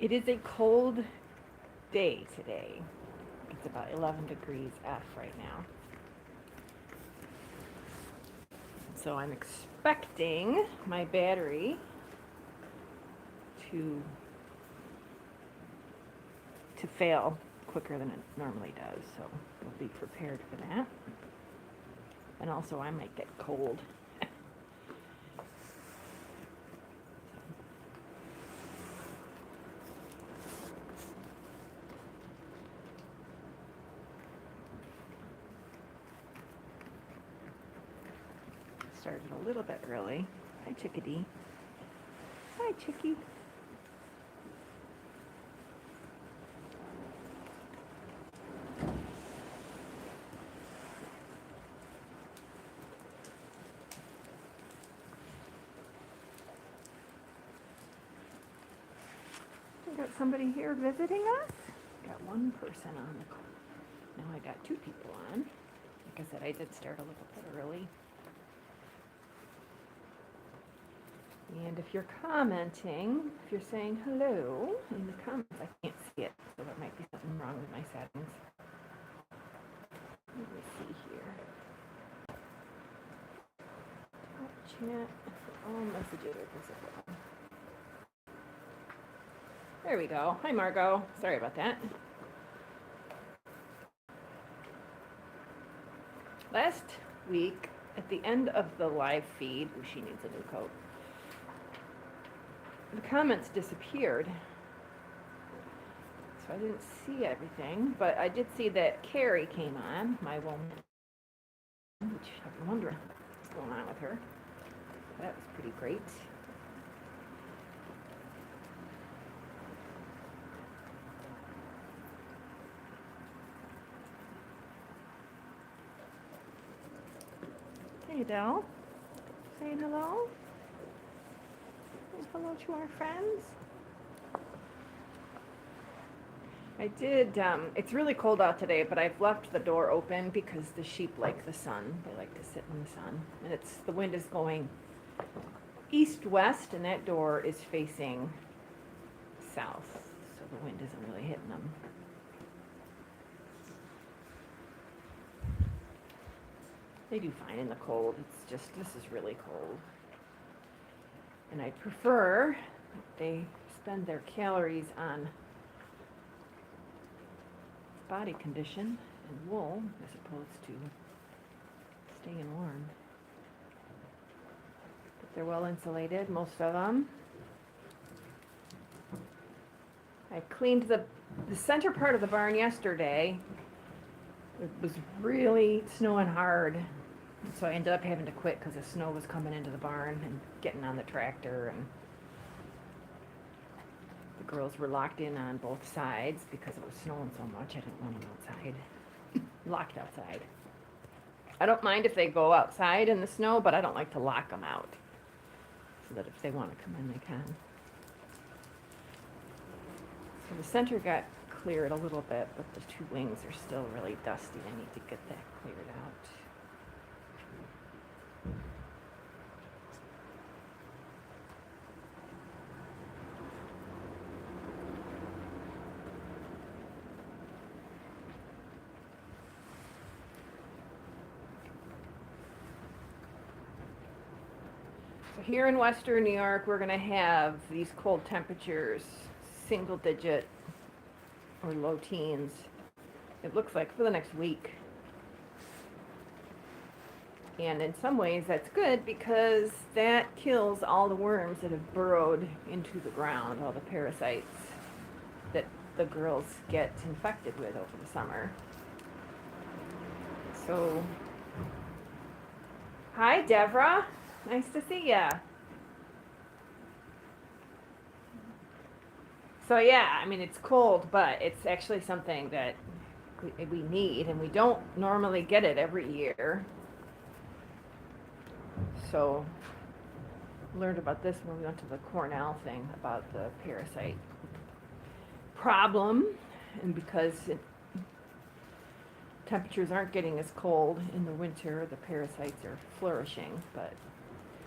It is a cold day today. It's about 11 degrees F right now. So I'm expecting my battery to fail quicker than it normally does. So we'll be prepared for that. And also I might get cold. Started a little bit early. Hi, Chickadee. Hi, Chickie. We got somebody here visiting us. Got one person on the call. Now I got two people on. Like I said, I did start a little bit early. And if you're commenting, if you're saying hello in the comments, I can't see it, so there might be something wrong with my settings. Let me see here. Top chat, all messages are visible. There we go. Hi, Margot. Sorry about that. Last week, at the end of the live feed, she needs a new coat. The comments disappeared, so I didn't see everything, but I did see that Carrie came on, my woman, which I've been wondering what's going on with her. That was pretty great. Hey, Adele. Saying hello. Say hello to our friends. I did, it's really cold out today, but I've left the door open because the sheep like the sun. They like to sit in the sun. And the wind is going east-west, and that door is facing south. So the wind isn't really hitting them. They do fine in the cold. It's just, this is really cold. And I prefer that they spend their calories on body condition and wool as opposed to staying warm. But they're well insulated, most of them. I cleaned the center part of the barn yesterday. It was really snowing hard, so I ended up having to quit because the snow was coming into the barn and getting on the tractor, and the girls were locked in on both sides because it was snowing so much. I didn't want them outside, locked outside. I don't mind if they go outside in the snow, but I don't like to lock them out, so that if they want to come in, they can. So the center got cleared a little bit, but the two wings are still really dusty. I need to get that cleared out. So here in Western New York, we're going to have these cold temperatures, single digit or low teens. It looks like for the next week. And in some ways that's good because that kills all the worms that have burrowed into the ground, all the parasites that the girls get infected with over the summer. So, hi Deborah, nice to see ya. So yeah, I mean it's cold, but it's actually something that we need, and we don't normally get it every year. So learned about this when we went to the Cornell thing about the parasite problem, and because temperatures aren't getting as cold in the winter, the parasites are flourishing, but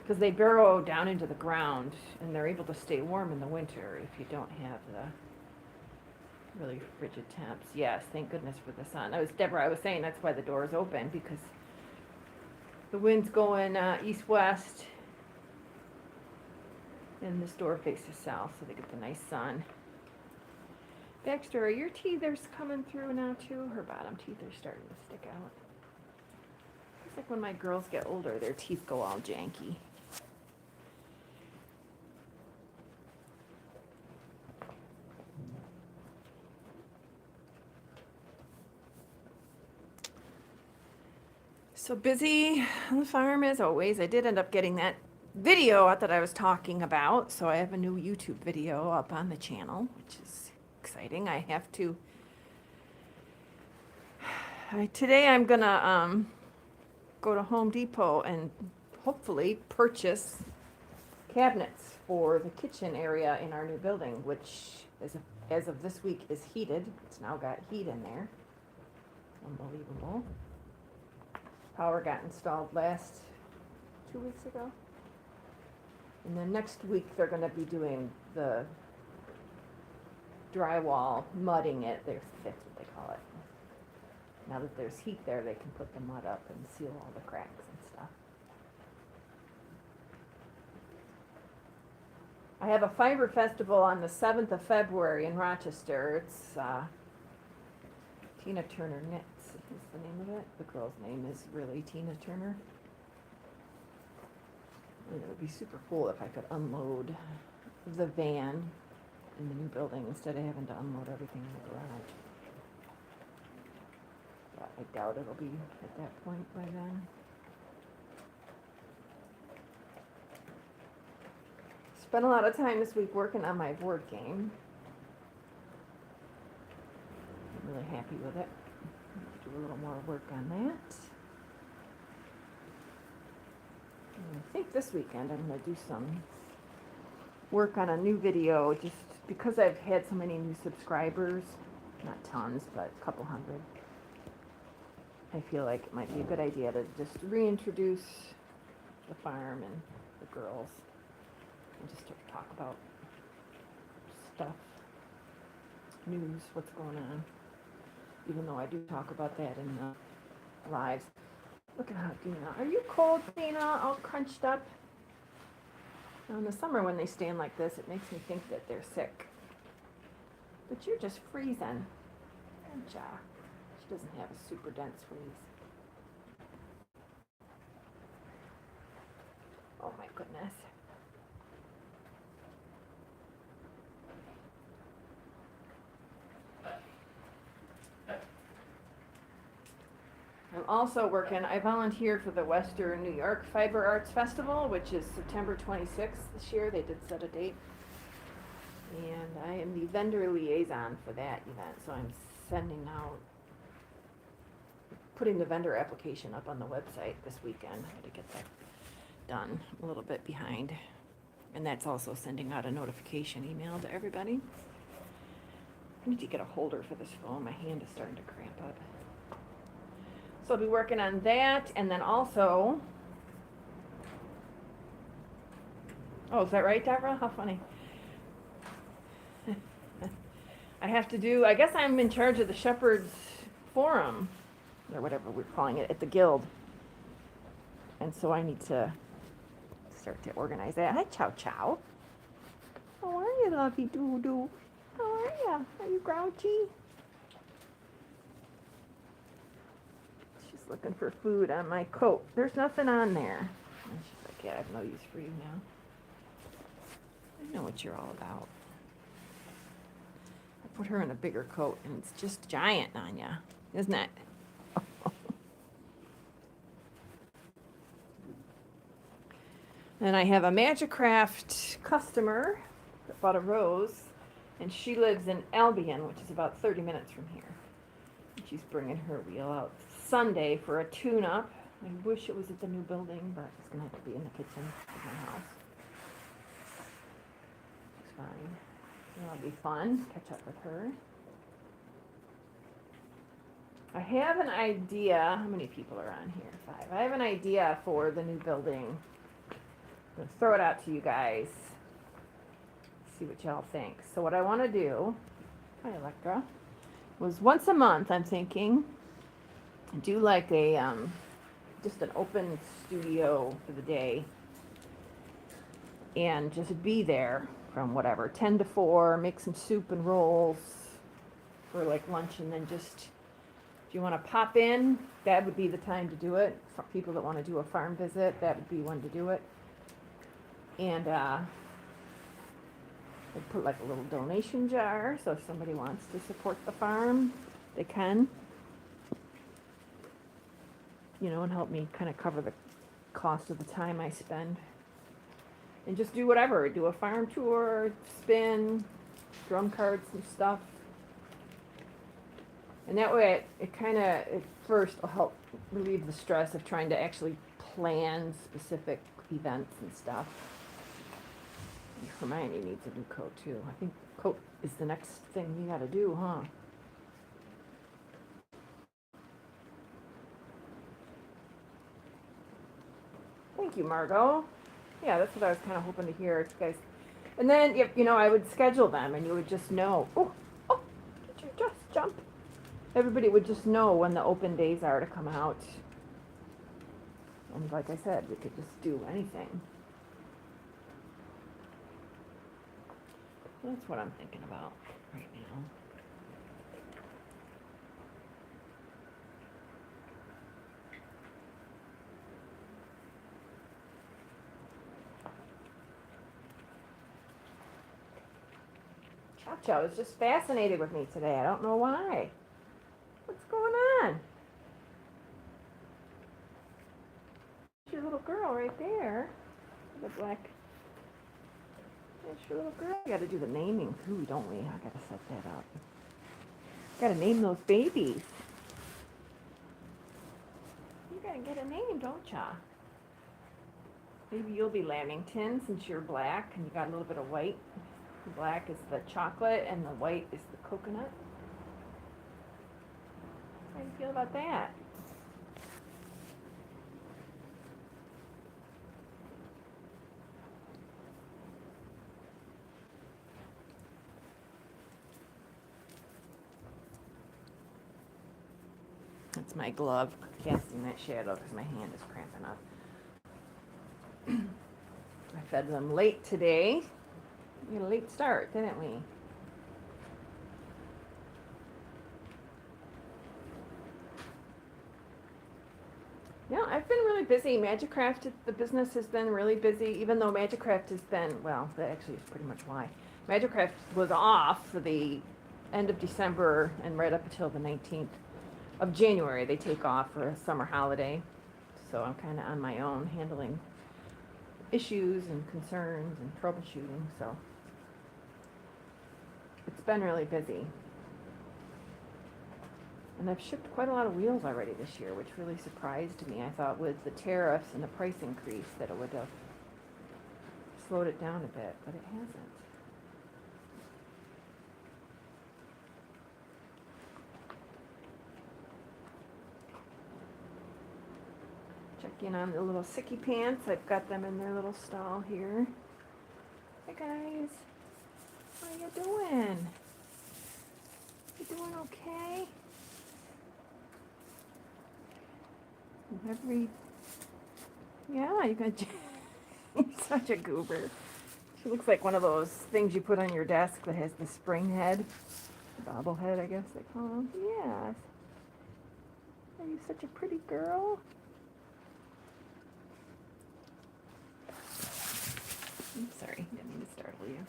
because they burrow down into the ground and they're able to stay warm in the winter if you don't have the really frigid temps. Yes, thank goodness for the sun. Deborah, I was saying that's why the door is open, because the wind's going east-west and this door faces south, so they get the nice sun. Baxter, are your teethers coming through now too? Her bottom teeth are starting to stick out. It's like when my girls get older, their teeth go all janky. So busy on the farm as always. I did end up getting that video out that I was talking about, so I have a new YouTube video up on the channel, which is exciting. I have to today I'm gonna go to Home Depot and hopefully purchase cabinets for the kitchen area in our new building, which as of this week is heated. It's now got heat in there. Unbelievable. Power got installed last 2 weeks ago. And then next week they're going to be doing the drywall, mudding it. That's what they call it. Now that there's heat there, they can put the mud up and seal all the cracks and stuff. I have a fiber festival on the 7th of February in Rochester. It's Tina Turner Knits is the name of it. The girl's name is really Tina Turner. And it would be super cool if I could unload the van in the new building instead of having to unload everything in the garage. But I doubt it'll be at that point by then. Spent a lot of time this week working on my board game. I'm really happy with it. Do a little more work on that. And I think this weekend I'm going to do some work on a new video, just because I've had so many new subscribers. Not tons, but a couple hundred. I feel like it might be a good idea to just reintroduce the farm and the girls and just talk about stuff, news, what's going on. Even though I do talk about that in the lives. Look at how Dina. Are you cold, Dina? All crunched up? Now in the summer when they stand like this, it makes me think that they're sick. But you're just freezing. Good job. She doesn't have a super dense freeze. Oh my goodness. I'm also working, I volunteered for the Western New York Fiber Arts Festival, which is September 26th this year. They did set a date. And I am the vendor liaison for that event, so I'm sending out, putting the vendor application up on the website this weekend. I got to get that done. I'm a little bit behind. And that's also sending out a notification email to everybody. I need to get a holder for this phone. My hand is starting to cramp up. So I'll be working on that, and then also, oh, is that right, Deborah? How funny. I have to do, I guess I'm in charge of the Shepherd's Forum, or whatever we're calling it, at the Guild. And so I need to start to organize that. Hi, Chow Chow. How are you, lovey doo-doo? How are you? Are you grouchy? She's looking for food on my coat. There's nothing on there. And she's like, yeah, I have no use for you now. I know what you're all about. I put her in a bigger coat, and it's just giant on ya, isn't it? And I have a Magicraft customer that bought a rose, and she lives in Albion, which is about 30 minutes from here. And she's bringing her wheel out Sunday for a tune-up. I wish it was at the new building, but it's going to have to be in the kitchen of my house. It's fine. It'll be fun. Catch up with her. I have an idea. How many people are on here? 5. I have an idea for the new building. I'm gonna throw it out to you guys. See what y'all think. So what I want to do, hi Electra, was once a month. I'm thinking do like a just an open studio for the day, and just be there from whatever 10 to 4. Make some soup and rolls for like lunch, and then just if you want to pop in, that would be the time to do it. For people that want to do a farm visit, that would be one to do it. And I'd put like a little donation jar, so if somebody wants to support the farm, they can. You know, and help me kind of cover the cost of the time I spend. And just do whatever. Do a farm tour, spin, drum cards and stuff. And that way it kind of, at first, will help relieve the stress of trying to actually plan specific events and stuff. And Hermione needs a new coat too. I think coat is the next thing we gotta do, huh? Thank you, Margot. Yeah, that's what I was kind of hoping to hear, if you guys. And then, you know, I would schedule them, and you would just know. Oh, did you just jump? Everybody would just know when the open days are to come out. And like I said, we could just do anything. That's what I'm thinking about right now. Cha-Cha was just fascinated with me today. I don't know why. What's going on? Your little girl right there. The black. That's your little girl. We gotta do the naming too, don't we? I gotta set that up. Gotta name those babies. You gotta get a name, don't ya? Maybe you'll be Lamington since you're black and you got a little bit of white. The black is the chocolate and the white is the coconut. How do you feel about that? That's my glove casting that shadow because my hand is cramping up. I fed them late today. We had a late start, didn't we? Yeah, I've been really busy. Magicraft, the business has been really busy, even though Magicraft has been, well, that actually is pretty much why. Magicraft was off for the end of December and right up until the 19th of January. They take off for a summer holiday. So I'm kind of on my own handling issues and concerns and troubleshooting, so it's been really busy. And I've shipped quite a lot of wheels already this year, which really surprised me. I thought with the tariffs and the price increase that it would have slowed it down a bit, but it hasn't. Check in on the little sicky pants. I've got them in their little stall here. Hey guys, how you doing? You doing okay? Yeah, you got. You're such a goober. She looks like one of those things you put on your desk that has the spring head, bobblehead, I guess they call them. Yes. Are you such a pretty girl? I'm sorry, didn't mean to startle you.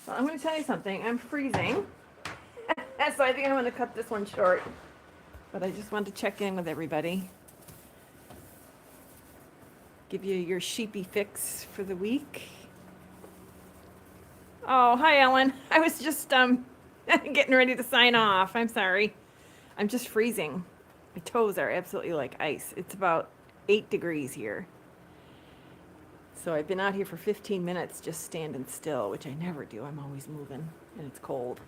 Well, I'm going to tell you something. I'm freezing. So I think I'm going to cut this one short. But I just wanted to check in with everybody. Give you your sheepy fix for the week. Oh, hi, Ellen. I was just getting ready to sign off. I'm sorry. I'm just freezing. My toes are absolutely like ice. It's about 8 degrees here. So I've been out here for 15 minutes just standing still, which I never do. I'm always moving, and it's cold.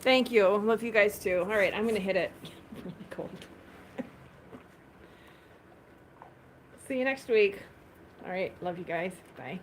Thank you. Love you guys too. All right, I'm gonna hit it. Really cold. See you next week. All right, love you guys. Bye.